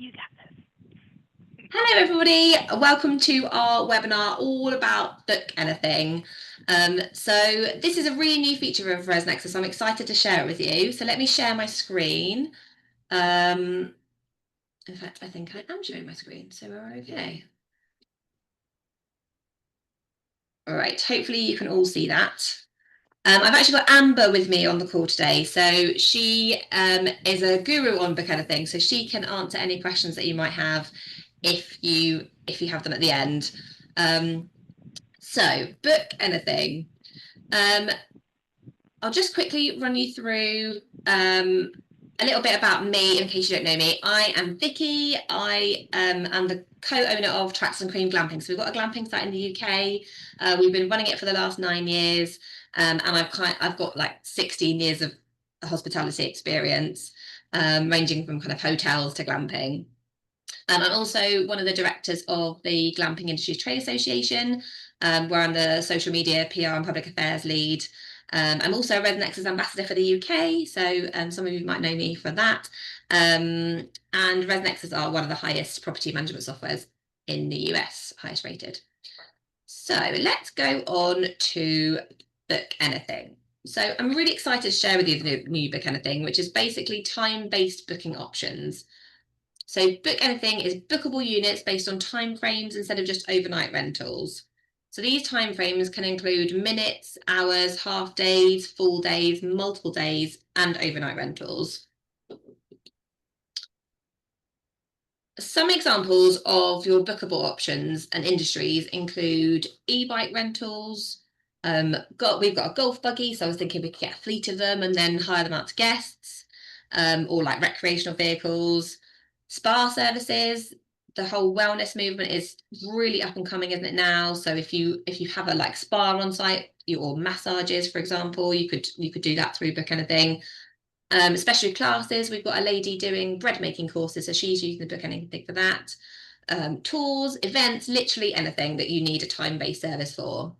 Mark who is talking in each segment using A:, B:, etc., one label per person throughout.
A: You got this.
B: Hello everybody, welcome to our webinar all about Book Anything. So this is a really new feature of ResNexus. I'm excited to share it with you. So let me share my screen. In fact, I think I am showing my screen, so we're okay. All right, hopefully you can all see that. I've actually got Amber with me on the call today. So she is a guru on Book Anything, so she can answer any questions that you might have if you have them at the end. So Book Anything. I'll just quickly run you through a little bit about me in case you don't know me. I am Vicky. I am the co-owner of Tracks and Cream Glamping. So we've got a glamping site in the UK. We've been running it for the last 9 years, and I've got like 16 years of hospitality experience, ranging from kind of hotels to glamping. I'm also one of the directors of the Glamping Industries Trade Association, where I'm the social media, PR and public affairs lead. I'm also a ResNexus ambassador for the UK, so some of you might know me for that. And ResNexus are one of the highest property management softwares in the US, highest rated. So let's go on to Book Anything. So I'm really excited to share with you the new Book Anything, which is basically time-based booking options. So Book Anything is bookable units based on timeframes instead of just overnight rentals. So these timeframes can include minutes, hours, half days, full days, multiple days, and overnight rentals. Some examples of your bookable options and industries include e-bike rentals. We've got a golf buggy, so I was thinking we could get a fleet of them and then hire them out to guests, or like recreational vehicles. Spa services, the whole wellness movement is really up and coming, isn't it now? So if you have a like spa on site or massages, for example, you could do that through Book Anything. Especially classes, we've got a lady doing bread making courses, so she's using the Book Anything for that. Tours, events, literally anything that you need a time-based service for.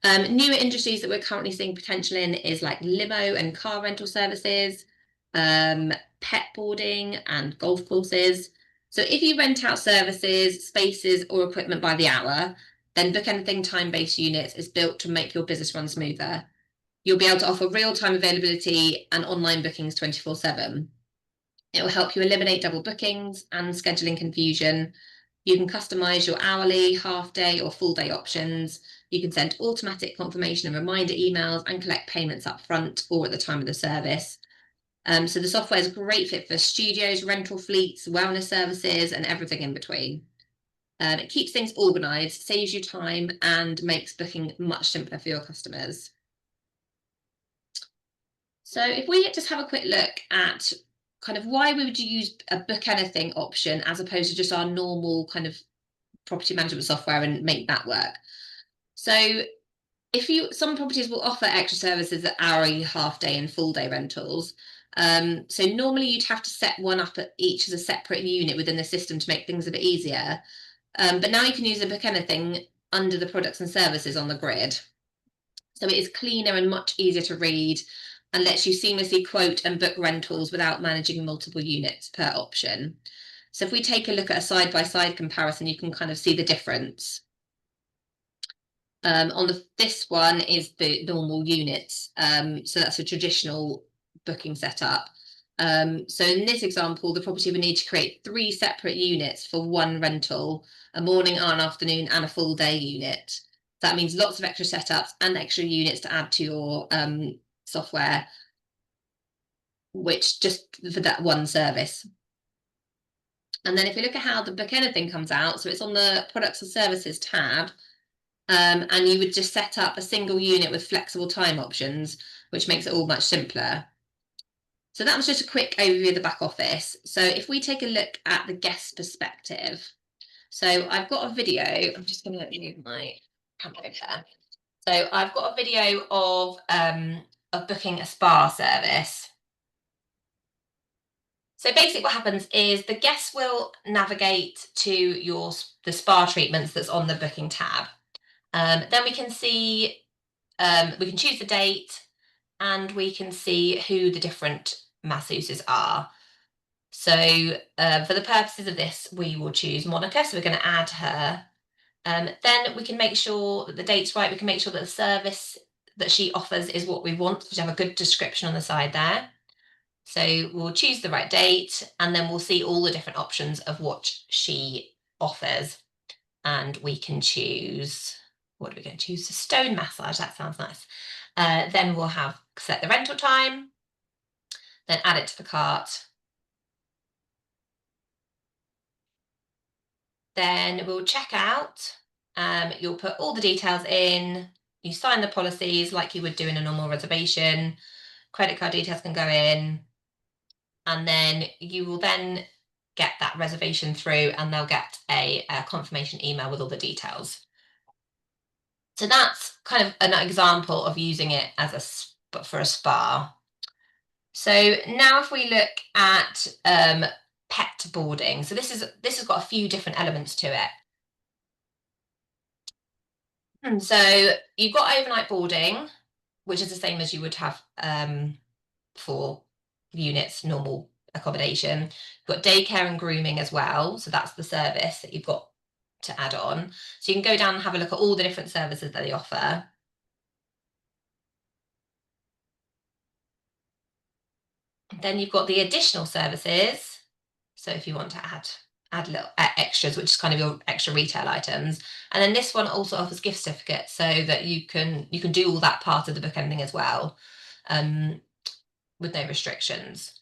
B: Newer industries that we're currently seeing potential in is like limo and car rental services, pet boarding and golf courses. So if you rent out services, spaces or equipment by the hour, then Book Anything time-based units is built to make your business run smoother. You'll be able to offer real-time availability and online bookings 24/7. It will help you eliminate double bookings and scheduling confusion. You can customize your hourly, half-day or full-day options. You can send automatic confirmation and reminder emails and collect payments up front or at the time of the service. So the software is a great fit for studios, rental fleets, wellness services, and everything in between. It keeps things organized, saves you time, and makes booking much simpler for your customers. So if we just have a quick look at kind of why would you use a Book Anything option as opposed to just our normal kind of property management software and make that work. So some properties will offer extra services at hourly, half day and full day rentals. So normally you'd have to set one up at each as a separate unit within the system to make things a bit easier. But now you can use a Book Anything under the products and services on the grid. So it is cleaner and much easier to read and lets you seamlessly quote and book rentals without managing multiple units per option. So if we take a look at a side-by-side comparison, you can kind of see the difference. This one is the normal units. So that's a traditional booking setup. So in this example, the property would need to create 3 separate units for one rental, a morning, an afternoon, and a full day unit. That means lots of extra setups and extra units to add to your software, which just for that one service. And then if you look at how the Book Anything comes out, so it's on the products and services tab, and you would just set up a single unit with flexible time options, which makes it all much simpler. So that was just a quick overview of the back office. So if we take a look at the guest perspective, so I've got a video, I'm just going to move my camera here. So I've got a video of booking a spa service. So basically what happens is the guests will navigate to the spa treatments that's on the booking tab. Then we can see, we can choose the date and we can see who the different masseuses are. So for the purposes of this, we will choose Monica. So we're going to add her. Then we can make sure that the date's right. We can make sure that the service that she offers is what we want. We have a good description on the side there. So we'll choose the right date, and then we'll see all the different options of what she offers. And we can choose, what are we going to choose? A stone massage. That sounds nice. Then we'll have set the rental time, then add it to the cart. Then we'll check out. You'll put all the details in. You sign the policies like you would do in a normal reservation. Credit card details can go in. And then you will then get that reservation through, and they'll get a confirmation email with all the details. So that's kind of an example of using it as for a spa. So now if we look at pet boarding, so this has got a few different elements to it. So you've got overnight boarding, which is the same as you would have for units, normal accommodation. You've got daycare and grooming as well. So that's the service that you've got to add on. So you can go down and have a look at all the different services that they offer. Then you've got the additional services. So if you want to add little extras, which is kind of your extra retail items. And then this one also offers gift certificates, so that you can do all that part of the book ending as well, with no restrictions.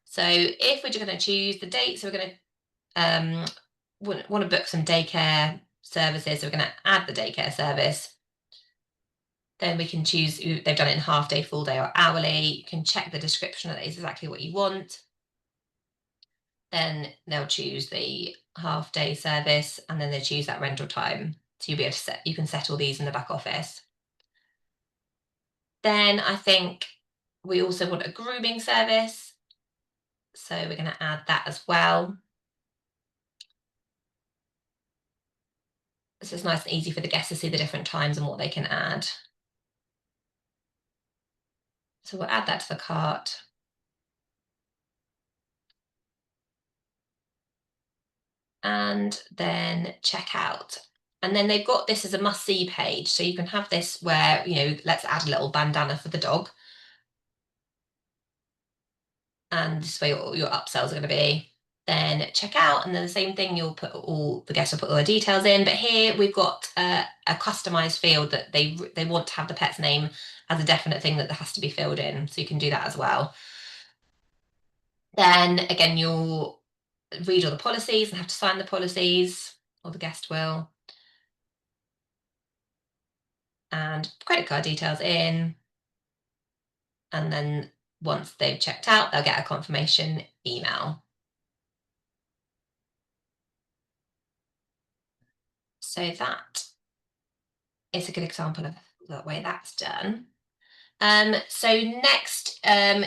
B: So if we're just going to choose the date, so we're going to want to book some daycare services, so we're going to add the daycare service. Then we can choose, they've done it in half day, full day, or hourly. You can check the description that is exactly what you want. Then they'll choose the half day service, and then they choose that rental time. So you'll be able to you can set all these in the back office. Then I think we also want a grooming service. So we're going to add that as well. So it's nice and easy for the guests to see the different times and what they can add. So we'll add that to the cart. And then check out. And then they've got this as a must-see page. So you can have this where, let's add a little bandana for the dog. And this is where your upsells are going to be. Then check out, and then the same thing, the guests will put all their details in. But here we've got a customized field that they want to have the pet's name as a definite thing that has to be filled in. So you can do that as well. Then again, you'll read all the policies and have to sign the policies, or the guest will. And credit card details in. And then once they've checked out, they'll get a confirmation email. So that is a good example of the way that's done. So next,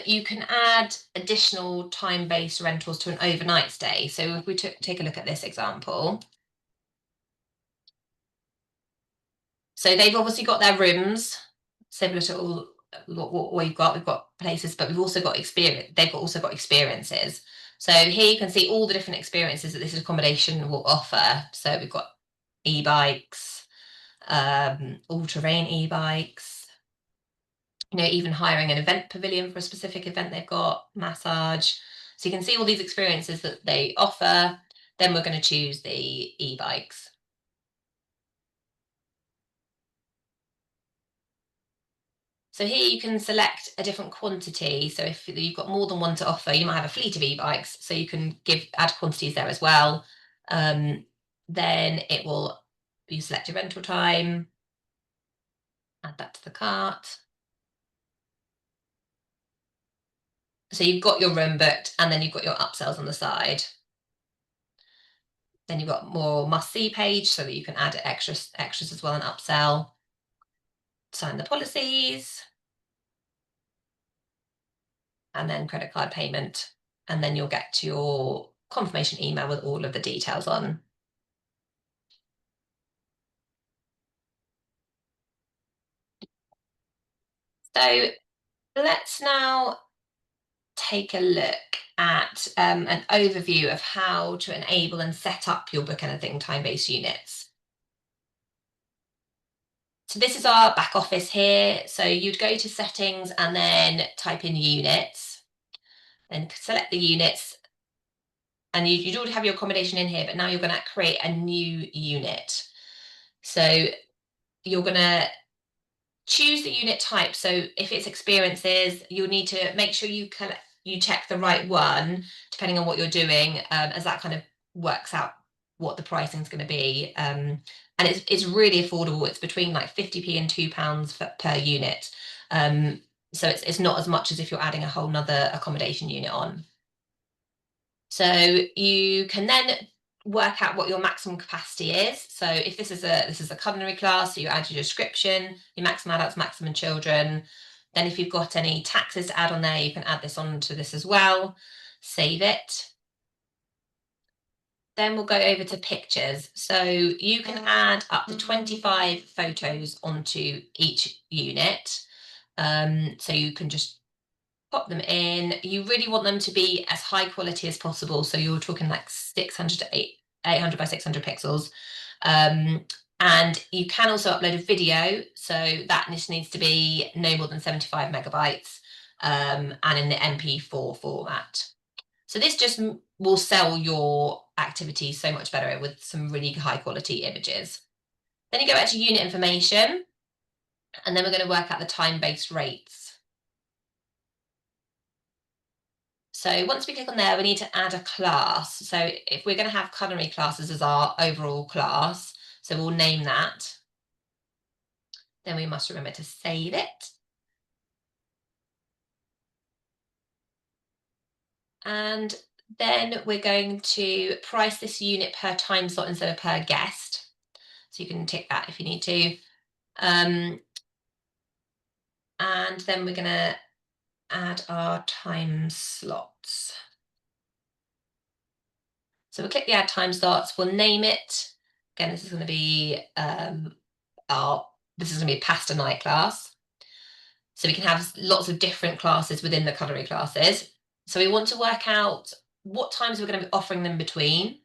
B: you can add additional time-based rentals to an overnight stay. So if we take a look at this example. So they've obviously got their rooms, similar to all what we've got. We've got places, but we've also got experience. They've also got experiences. So here you can see all the different experiences that this accommodation will offer. So we've got e-bikes, all-terrain e-bikes, even hiring an event pavilion for a specific event they've got, massage. So you can see all these experiences that they offer. Then we're going to choose the e-bikes. So here you can select a different quantity. So if you've got more than one to offer, you might have a fleet of e-bikes, so you can add quantities there as well. Then you select your rental time, add that to the cart. So you've got your room booked, and then you've got your upsells on the side. Then you've got more must-see page, so that you can add extras as well and upsell. Sign the policies, and then credit card payment, and then you'll get to your confirmation email with all of the details on. So let's now take a look at an overview of how to enable and set up your Book Anything time-based units. So this is our back office here. So you'd go to settings and then type in units, then select the units, and you'd already have your accommodation in here, but now you're going to create a new unit. So you're going to choose the unit type. So if it's experiences, you'll need to make sure you check the right one, depending on what you're doing, as that kind of works out what the pricing is going to be. And it's really affordable. It's between like 50p and £2 per unit. So it's not as much as if you're adding a whole nother accommodation unit on. So you can then work out what your maximum capacity is. So if this is a culinary class, so you add your description, your maximum adults, maximum children. Then if you've got any taxes to add on there, you can add this onto this as well. Save it. Then we'll go over to pictures. So you can add up to 25 photos onto each unit. So you can just pop them in. You really want them to be as high quality as possible. So you're talking like 600 to 800 by 600 pixels. And you can also upload a video. So that just needs to be no more than 75 megabytes and in the MP4 format. So this just will sell your activity so much better with some really high quality images. Then you go back to unit information, and then we're going to work out the time-based rates. So once we click on there, we need to add a class. So if we're going to have culinary classes as our overall class, so we'll name that. Then we must remember to save it. And then we're going to price this unit per time slot instead of per guest. So you can tick that if you need to. And then we're going to add our time slots. So we'll click the add time slots, we'll name it. Again, this is going to be pasta night class. So we can have lots of different classes within the culinary classes. So we want to work out what times we're going to be offering them between.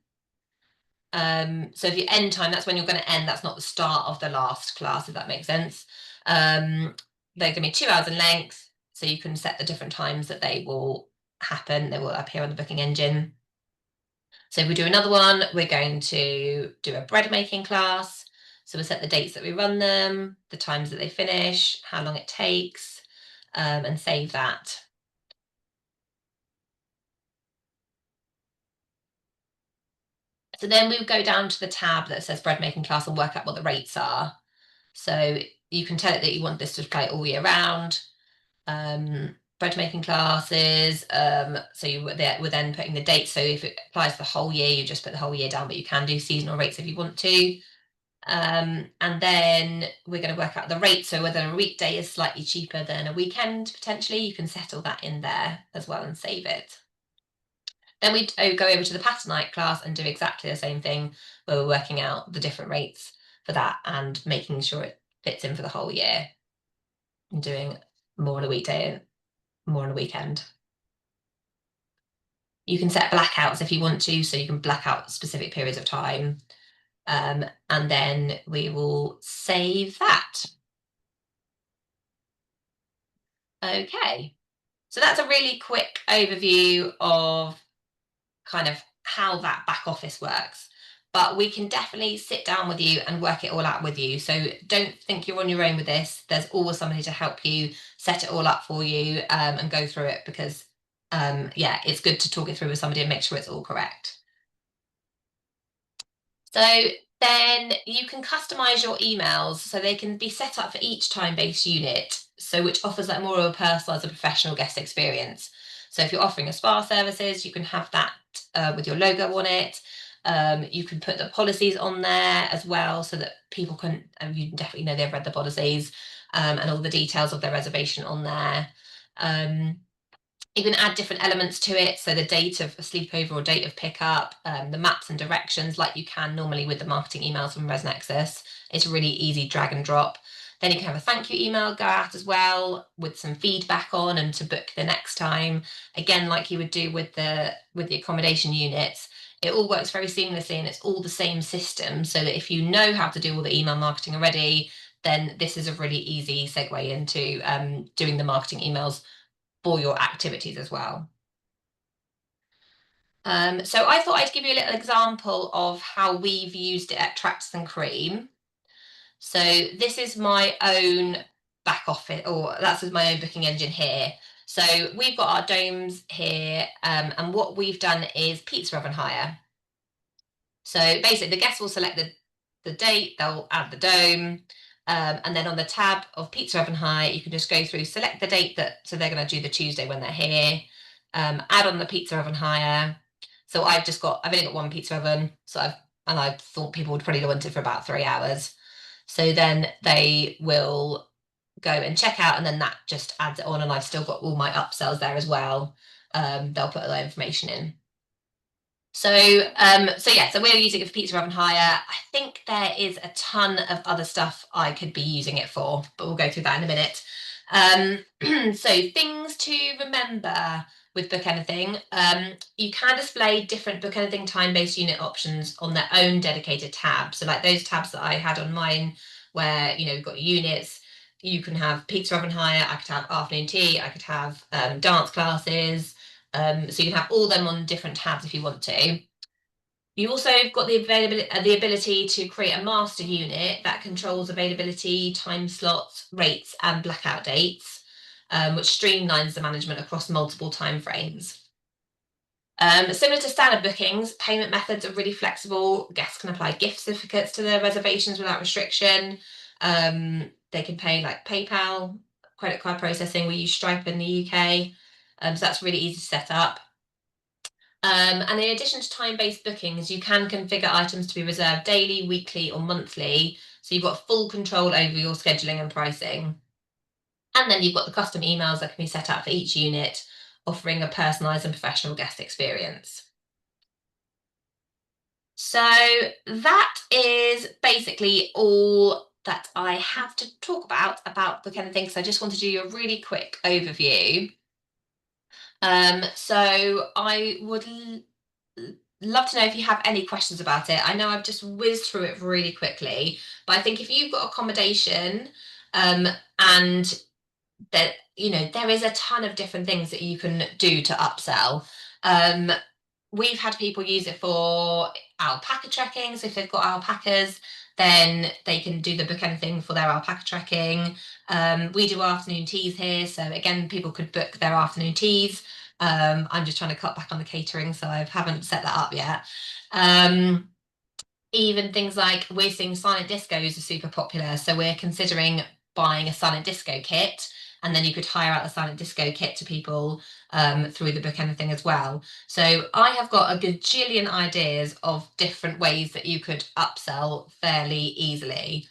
B: So if you end time, that's when you're going to end. That's not the start of the last class, if that makes sense. They're going to be 2 hours in length. So you can set the different times that they will happen. They will appear on the booking engine. So if we do another one, we're going to do a bread making class. So we'll set the dates that we run them, the times that they finish, how long it takes, and save that. So then we'll go down to the tab that says bread making class and work out what the rates are. So you can tell it that you want this to play all year round. Bread making classes, so we're then putting the date. So if it applies for the whole year, you just put the whole year down, but you can do seasonal rates if you want to. And then we're going to work out the rate. So whether a weekday is slightly cheaper than a weekend, potentially, you can settle that in there as well and save it. Then we go over to the pasta night class and do exactly the same thing, where we're working out the different rates for that and making sure it fits in for the whole year, and doing more on a weekday and more on a weekend. You can set blackouts if you want to, so you can black out specific periods of time. And then we will save that. Okay, so that's a really quick overview of kind of how that back office works. But we can definitely sit down with you and work it all out with you. So don't think you're on your own with this. There's always somebody to help you set it all up for you and go through it, because yeah, it's good to talk it through with somebody and make sure it's all correct. So then you can customize your emails so they can be set up for each time-based unit, so which offers like more of a personalized and professional guest experience. So if you're offering a spa services, you can have that with your logo on it. You can put the policies on there as well, so that people can, you definitely know they've read the policies, and all the details of their reservation on there. You can add different elements to it, so the date of a sleepover or date of pickup, the maps and directions, like you can normally with the marketing emails from ResNexus. It's really easy drag and drop. Then you can have a thank you email go out as well with some feedback on and to book the next time. Again, like you would do with the accommodation units, it all works very seamlessly and it's all the same system, so that if you know how to do all the email marketing already, then this is a really easy segue into doing the marketing emails for your activities as well. So I thought I'd give you a little example of how we've used it at Tractors and Cream. So this is my own back office, or that's my own booking engine here. So we've got our domes here, and what we've done is pizza oven hire. So basically the guests will select the date, they'll add the dome, and then on the tab of pizza oven hire, you can just go through, select the date so they're going to do the Tuesday when they're here, add on the pizza oven hire. So I've only got one pizza oven, and I thought people would probably want it for about 3 hours. So then they will go and check out, and then that just adds it on, and I've still got all my upsells there as well. They'll put all that information in. So we're using it for pizza oven hire. I think there is a ton of other stuff I could be using it for, but we'll go through that in a minute. So things to remember with Book Anything. You can display different Book Anything time-based unit options on their own dedicated tab. So like those tabs that I had on mine where, you've got units, you can have pizza oven hire, I could have afternoon tea, I could have dance classes, so you can have all them on different tabs if you want to. You also got the ability to create a master unit that controls availability, time slots, rates, and blackout dates, which streamlines the management across multiple timeframes. Similar to standard bookings, payment methods are really flexible. Guests can apply gift certificates to their reservations without restriction. They can pay like PayPal, credit card processing. We use Stripe in the UK, so that's really easy to set up. And in addition to time-based bookings, you can configure items to be reserved daily, weekly, or monthly. So you've got full control over your scheduling and pricing. And then you've got the custom emails that can be set up for each unit, offering a personalised and professional guest experience. So that is basically all that I have to talk about Book Anything. So I just wanted to do a really quick overview. So I would love to know if you have any questions about it. I know I've just whizzed through it really quickly, but I think if you've got accommodation, and that there is a ton of different things that you can do to upsell. We've had people use it for alpaca trekking. So if they've got alpacas, then they can do the Book Anything for their alpaca trekking. We do afternoon teas here, so again, people could book their afternoon teas. I'm just trying to cut back on the catering, so I haven't set that up yet. Even things like we're seeing silent discos are super popular, so we're considering buying a silent disco kit, and then you could hire out the silent disco kit to people through the Book Anything as well. So I have got a gajillion ideas of different ways that you could upsell fairly easily.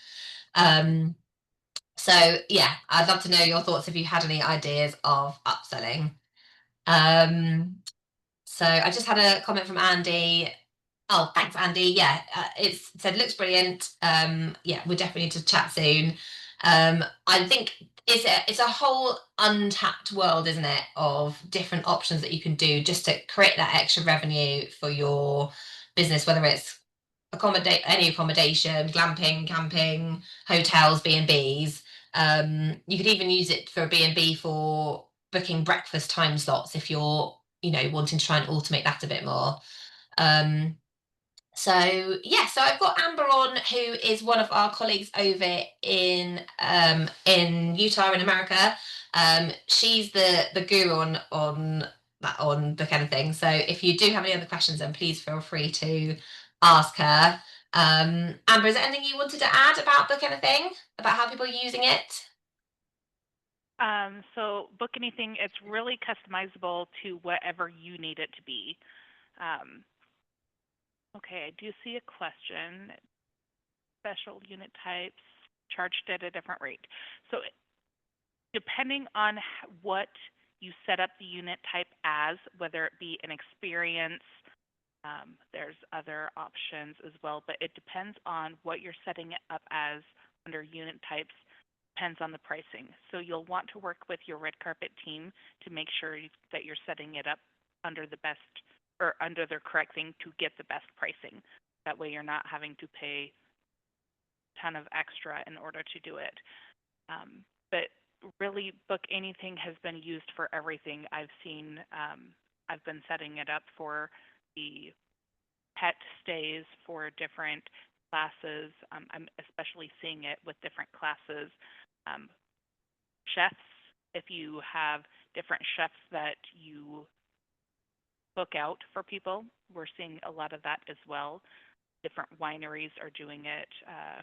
B: So yeah, I'd love to know your thoughts if you had any ideas of upselling. So I just had a comment from Andy. Oh, thanks, Andy. Yeah, it said looks brilliant. Yeah, we definitely need to chat soon. I think it's a whole untapped world, isn't it, of different options that you can do just to create that extra revenue for your business, whether it's any accommodation, glamping, camping, hotels, B&Bs. You could even use it for a B&B for booking breakfast time slots if you're, wanting to try and automate that a bit more. So I've got Amber on, who is one of our colleagues over in Utah in America. She's the guru on Book Anything. So if you do have any other questions, then please feel free to ask her. Amber, is there anything you wanted to add about Book Anything, about how people are using it?
A: So Book Anything, it's really customizable to whatever you need it to be. Okay, I do see a question. Special unit types charged at a different rate. So depending on what you set up the unit type as, whether it be an experience, there's other options as well, but it depends on what you're setting it up as under unit types. depends on the pricing. So you'll want to work with your red carpet team to make sure that you're setting it up under the best or under the correct thing to get the best pricing. That way you're not having to pay a ton of extra in order to do it. But really, Book Anything has been used for everything. I've been setting it up for the pet stays for different classes. I'm especially seeing it with different classes. Um, chefs, if you have different chefs that you book out for people, we're seeing a lot of that as well. Different wineries are doing it,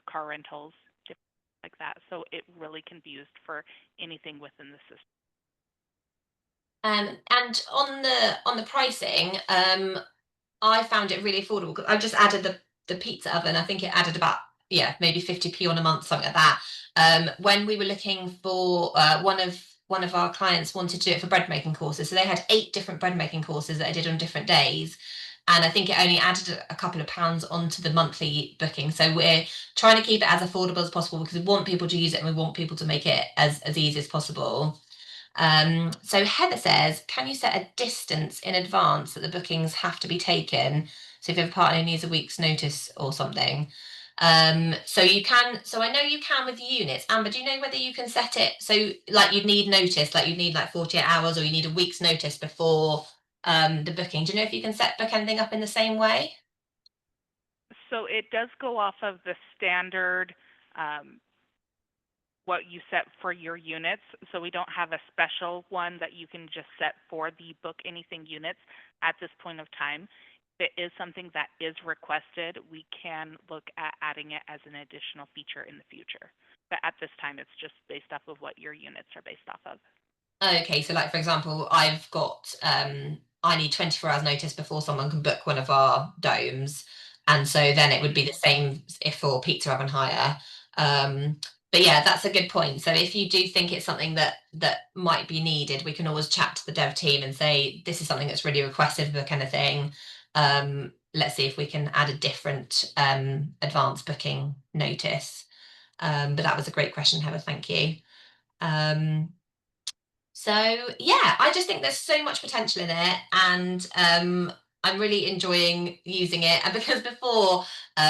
A: car rentals, different like that. So it really can be used for anything within the system.
B: And on the pricing, I found it really affordable. 'Cause I just added the pizza oven. I think it added about, yeah, maybe 50p on a month, something like that. When we were looking for one of our clients wanted to do it for bread making courses, so they had 8 different bread making courses that I did on different days. And I think it only added a couple of pounds onto the monthly booking. So we're trying to keep it as affordable as possible because we want people to use it and we want people to make it as easy as possible. So Heather says, can you set a distance in advance that the bookings have to be taken? So if you have a partner who needs a week's notice or something. So you can, so I know you can with units. Amber, do you know whether you can set it so like you'd need notice, like you'd need like 48 hours or you need a week's notice before the booking? Do you know if you can book anything up in the same way?
A: So it does go off of the standard um, what you set for your units. So we don't have a special one that you can just set for the Book Anything units at this point of time. If it is something that is requested, we can look at adding it as an additional feature in the future. But at this time, it's just based off of what your units are based off of.
B: Okay, so like for example, I've got I need 24 hours notice before someone can book one of our domes. And so then it would be the same if for pizza oven hire. Um, but yeah, that's a good point. So if you do think it's something that might be needed, we can always chat to the dev team and say this is something that's really requested for the kind of thing. Let's see if we can add a different advance booking notice. But that was a great question, Heather. Thank you. Um, so yeah, I just think there's so much potential in it, and I'm really enjoying using it. And because before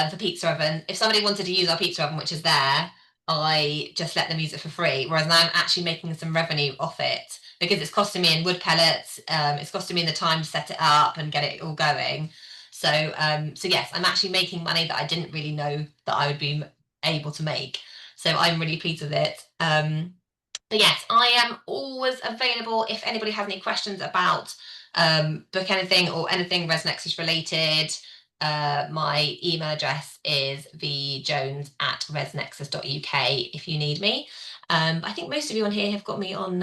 B: for pizza oven, if somebody wanted to use our pizza oven, which is there, I just let them use it for free. Whereas now I'm actually making some revenue off it because it's costing me in wood pellets, it's costing me in the time to set it up and get it all going. So yes, I'm actually making money that I didn't really know that I would be able to make. So I'm really pleased with it. But yes, I am always available if anybody has any questions about book anything or anything ResNexus related. My email address is vjones@resnexus.uk if you need me. I think most of you on here have got me on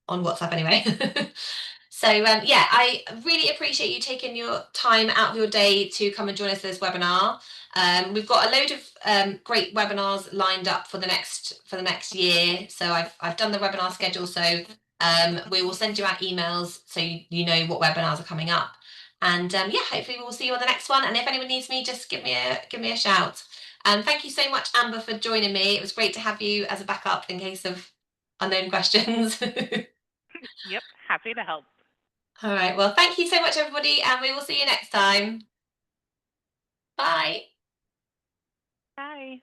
B: WhatsApp anyway. So yeah, I really appreciate you taking your time out of your day to come and join us for this webinar. We've got a load of great webinars lined up for the next year. So I've done the webinar schedule. So we will send you out emails so you know what webinars are coming up. And yeah, hopefully we'll see you on the next one. And if anyone needs me, just give me a shout. And thank you so much, Amber, for joining me. It was great to have you as a backup in case of unknown questions.
A: Yep, happy to help.
B: All right. Well, thank you so much, everybody, and we will see you next time. Bye.
A: Bye.